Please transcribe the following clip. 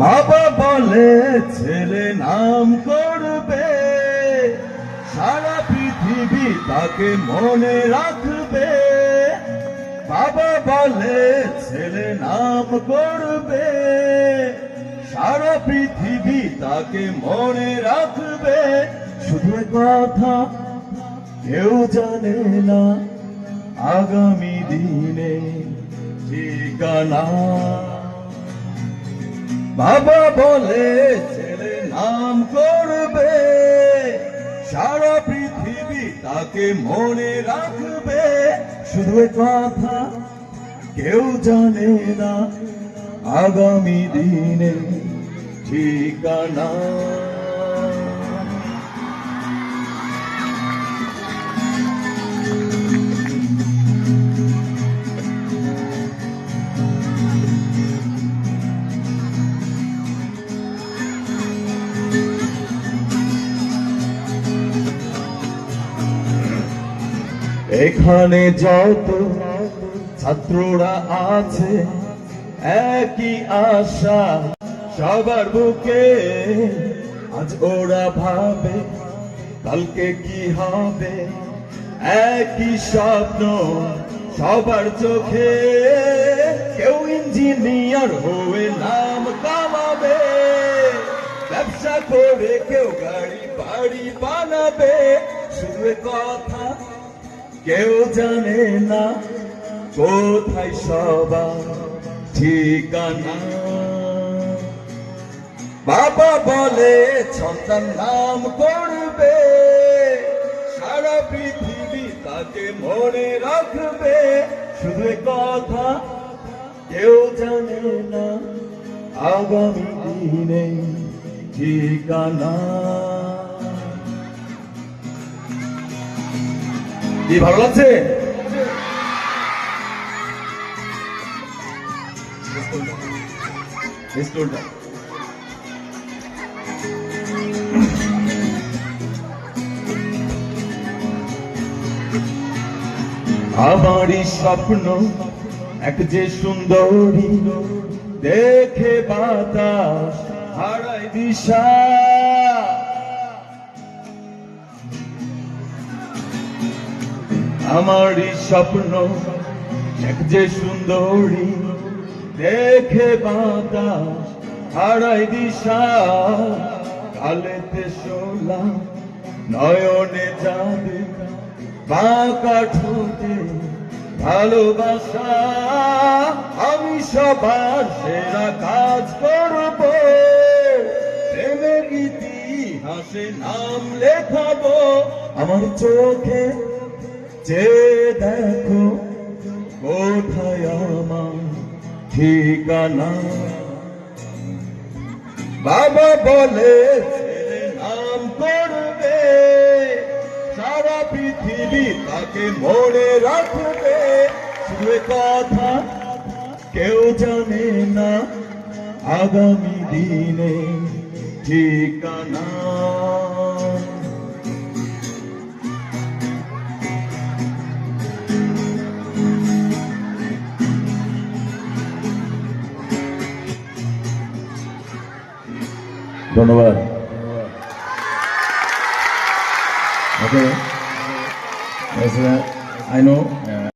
বাবা বলে ছেলে নাম করবে, সারা পৃথিবী তাকে মনে রাখবে। বাবা বলে ছেলে নাম করবে, সারা পৃথিবী তাকে মনে রাখবে। শুধু কথা কেউ জানে না আগামী দিনে ঠিকানা। বাবা বলে ছেলে নাম করবে, সারা পৃথিবী তাকে মনে রাখবে। শুধু কথা কেউ জানে না আগামী দিনে ঠিকানা। এখানে যত ছাত্ররা আছে, একই আশা সবার বুকে। আজ ওরা ভাবে কালকে কি হবে, একই স্বপ্ন সবার চোখে। কেউ ইঞ্জিনিয়ার হয়ে নাম কামাবে, ব্যবসা করে কেউ গাড়ি বাড়ি বানাবে। শুধু কথা কেউ জানে না কোথায় সবার ঠিকানা। বাবা বলে সন্তান নাম করবে, সারা পৃথিবী তাকে মনে রাখবে। শুধু কথা কেউ জানে না আগামী দিনে ঠিকানা। কি ভালো লাগছে? আমারই স্বপ্ন এক যে সুন্দরী, দেখে বাতাস হারাই দিশা। আমারই স্বপ্ন এক যে সুন্দরী, দেখে বাতাস হারাই দিশা। কালেতে শোলা নয়নে যাবে, বাঁকা ঠোঁটে ভালোবাসা। আমি সবার সেরা কাজ করব, প্রেমের ইতিহাসে নাম লেখাবো। আমার চোখে যে দেখো কোথায় আমার ঠিকানা। বাবা বলে ছেলে নাম করবে, সারা পৃথিবী তাকে মনে রাখবে। শুধু কথা কেউ জানে না আগামী দিনে ঠিকানা। ধন্যবাদ। Okay, I know